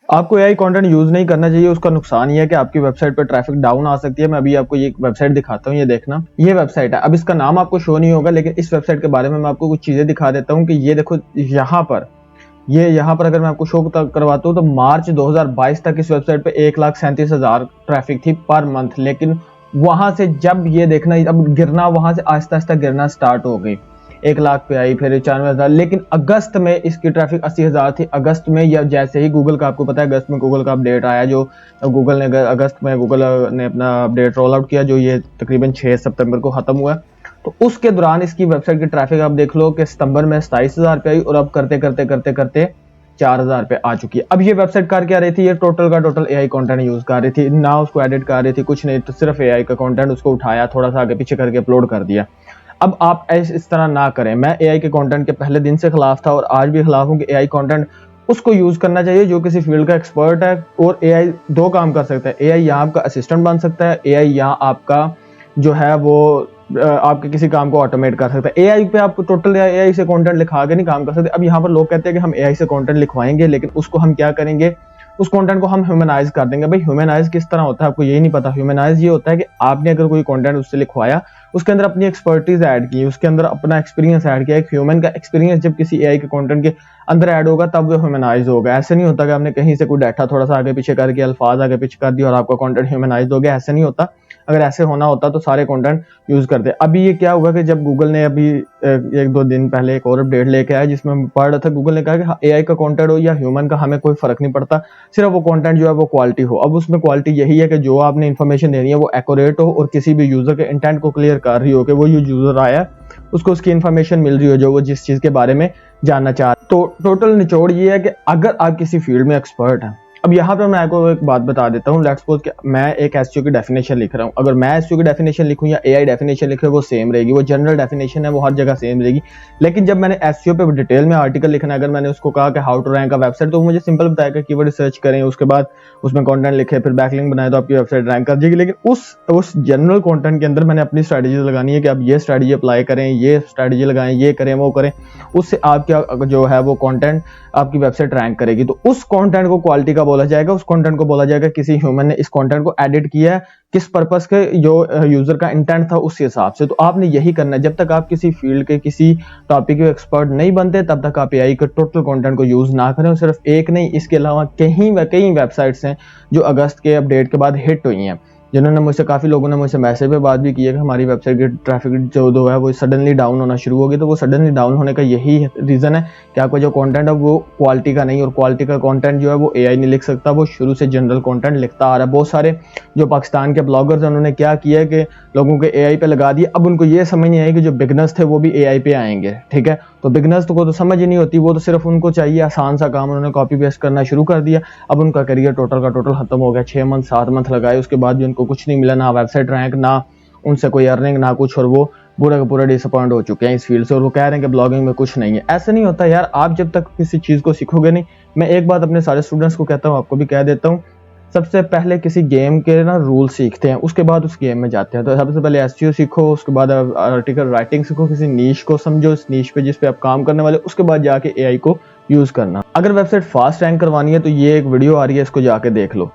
आपको AI content use नहीं करना चाहिए। उसका नुकसान ये है कि आपकी वेबसाइट पर ट्रैफिक डाउन आ सकती है। मैं अभी आपको ये वेबसाइट दिखाता हूँ, ये देखना, ये वेबसाइट है। अब इसका नाम आपको शो नहीं होगा, लेकिन इस वेबसाइट के बारे में मैं आपको कुछ चीजें दिखा देता हूँ कि ये देखो यहाँ पर अगर मैं आपको शो करवाता हूँ तो मार्च 2022 तक इस वेबसाइट पे 1,37,000 ट्रैफिक थी पर मंथ। लेकिन वहां से जब ये देखना अब गिरना, वहां से आहिस्ता आहिस्ता गिरना स्टार्ट हो गई, 1 लाख पे आई, फिर 95,000। लेकिन अगस्त में इसकी ट्रैफिक 80,000 थी। अगस्त में, या जैसे ही गूगल का, आपको पता है अगस्त में गूगल का अपडेट आया, जो गूगल ने अगस्त में गूगल ने अपना अपडेट रोल आउट किया, जो ये तकरीबन 6 सितंबर को खत्म हुआ। तो उसके दौरान इसकी वेबसाइट की ट्रैफिक आप देख लो कि सितंबर में 27,000 पे आई और अब करते करते करते करते 4,000 पे आ चुकी है। अब ये वेबसाइट कर क्या रही थी, ये टोटल का टोटल एआई कंटेंट यूज कर रही थी, ना उसको एडिट कर रही थी, कुछ नहीं, तो सिर्फ एआई का कंटेंट उसको उठाया, थोड़ा सा आगे पीछे करके अपलोड कर दिया। अब आप इस तरह ना करें। मैं एआई के कंटेंट के पहले दिन से खिलाफ था और आज भी खिलाफ हूं कि एआई कंटेंट उसको यूज करना चाहिए जो किसी फील्ड का एक्सपर्ट है। और एआई दो काम कर सकता है, एआई यहाँ आपका असिस्टेंट बन सकता है, एआई यहाँ आपका जो है वो आपके किसी काम को ऑटोमेट कर सकता है। एआई पे आप टोटल एआई से कंटेंट लिखा के नहीं काम कर सकते। अब यहाँ पर लोग कहते हैं कि हम एआई से कंटेंट लिखवाएंगे, लेकिन उसको हम क्या करेंगे, उस कंटेंट को हम ह्यूमनाइज कर देंगे। भाई ह्यूमनाइज किस तरह होता है आपको यही नहीं पता। ह्यूमनाइज ये होता है कि आपने अगर कोई कंटेंट उससे लिखवाया, उसके अंदर अपनी एक्सपर्टीज ऐड की, उसके अंदर अपना एक्सपीरियंस ऐड किया। एक ह्यूमन का एक्सपीरियंस जब किसी एआई के कंटेंट के अंदर ऐड होगा तब वो ह्यूमनाइज होगा। ऐसे नहीं होता कि आपने कहीं से कोई डाटा थोड़ा सा आगे पीछे करके अल्फाज आगे पीछे कर दिया और आपका कंटेंट ह्यूमनाइज हो गया, ऐसे नहीं होता। अगर ऐसे होना होता तो सारे कंटेंट यूज करते। अभी ये क्या हुआ कि जब गूगल ने अभी 1-2 दिन पहले एक और अपडेट लेके आया, जिसमें पढ़ रहा था, गूगल ने कहा कि एआई का कंटेंट हो या ह्यूमन का, हमें कोई फर्क नहीं पड़ता, सिर्फ वो कंटेंट जो है वो क्वालिटी हो। अब उसमें क्वालिटी यही है कि जो आपने इन्फॉर्मेशन देनी है वो एक्यूरेट हो और किसी भी यूजर के इंटेंट को क्लियर कर रही हो कि वो यूजर आया उसको उसकी इन्फॉर्मेशन मिल रही हो जो वो जिस चीज के बारे में जानना चाह रहा है। तो टोटल निचोड़ ये है कि अगर आप किसी फील्ड में एक्सपर्ट हैं, अब यहाँ पर मैं आपको एक बात बता देता हूँ। लेट्स सपोज कि मैं एक एसईओ की डेफिनेशन लिख रहा हूँ। अगर मैं एसईओ की डेफिनेशन लिखूँ या एआई डेफिनेशन लिखे, वो सेम रहेगी, वो जनरल डेफिनेशन है, वो हर जगह सेम रहेगी। लेकिन जब मैंने एसईओ पे डिटेल में आर्टिकल लिखना है, अगर मैंने उसको कहा कि how to rank a website, तो मुझे सिंपल बताएगा कीवर्ड सर्च करें, उसके बाद उसमें कंटेंट लिखे, फिर बैकलिंक बनाए तो आपकी वेबसाइट रैंक कर जाएगी। लेकिन उस जनरल कंटेंट के अंदर मैंने अपनी स्ट्रेटजी लगानी है कि आप ये स्ट्रेटजी अप्लाई करें, ये स्ट्रेटजी लगाएं, ये करें, वो करें। उससे आपका जो है वो कंटेंट आपकी वेबसाइट रैंक करेगी। तो उस कंटेंट को क्वालिटी का बोला जाएगा, उस कंटेंट को बोला जाएगा किसी ह्यूमन ने इस कंटेंट को एडिट किया है, किस पर्पस के, जो यूजर का इंटेंट था उस हिसाब से। तो आपने यही करना है। जब तक आप किसी फील्ड के किसी टॉपिक के एक्सपर्ट नहीं बनते तब तक आप एआई के टोटल कंटेंट को यूज ना करें। और सिर्फ एक नहीं, इसके अलावा कई वेबसाइट्स हैं जो अगस्त के अपडेट के बाद हिट हुई हैं, जिन्होंने मुझसे, काफी लोगों ने मुझसे मैसेज पे बात भी की है कि हमारी वेबसाइट की ट्रैफिक जो है वो सडनली डाउन होना शुरू हो गई। तो वो सडनली डाउन होने का यही रीजन है कि आपका जो कंटेंट है वो क्वालिटी का नहीं, और क्वालिटी का कंटेंट जो है वो एआई नहीं लिख सकता, वो शुरू से जनरल कंटेंट लिखता आ रहा है। बहुत सारे जो पाकिस्तान के ब्लॉगर्स हैं उन्होंने क्या किया है कि लोगों के एआई पे लगा दिया। अब उनको ये समझ नहीं आई कि जो बिगनर्स थे वो भी एआई पे आएंगे, ठीक है। तो बिगनर्स को तो समझ ही नहीं होती, वो तो सिर्फ उनको चाहिए आसान सा काम, उन्होंने कॉपी पेस्ट करना शुरू कर दिया। अब उनका करियर टोटल का टोटल खत्म हो गया। 6 मंथ 7 मंथ लगाए, उसके बाद भी उनको कुछ नहीं मिला, ना वेबसाइट रैंक, ना उनसे कोई अर्निंग, ना कुछ। और वो पूरा का पूरा डिसअपॉइंट हो चुके हैं इस फील्ड से, और वो कह रहे हैं कि ब्लॉगिंग में कुछ नहीं है। ऐसा नहीं होता यार। आप जब तक किसी चीज को सीखोगे नहीं, मैं एक बात अपने सारे स्टूडेंट्स को कहता हूँ, आपको भी कह देता हूँ, सबसे पहले किसी गेम के ना रूल सीखते हैं, उसके बाद उस गेम में जाते हैं। तो सबसे पहले एसईओ सीखो, उसके बाद आर्टिकल राइटिंग सीखो, किसी नीश को समझो, इस नीश पे जिस पे आप काम करने वाले, उसके बाद जाके एआई को यूज करना। अगर वेबसाइट फास्ट रैंक करवानी है तो ये एक वीडियो आ रही है, इसको जाके देख लो।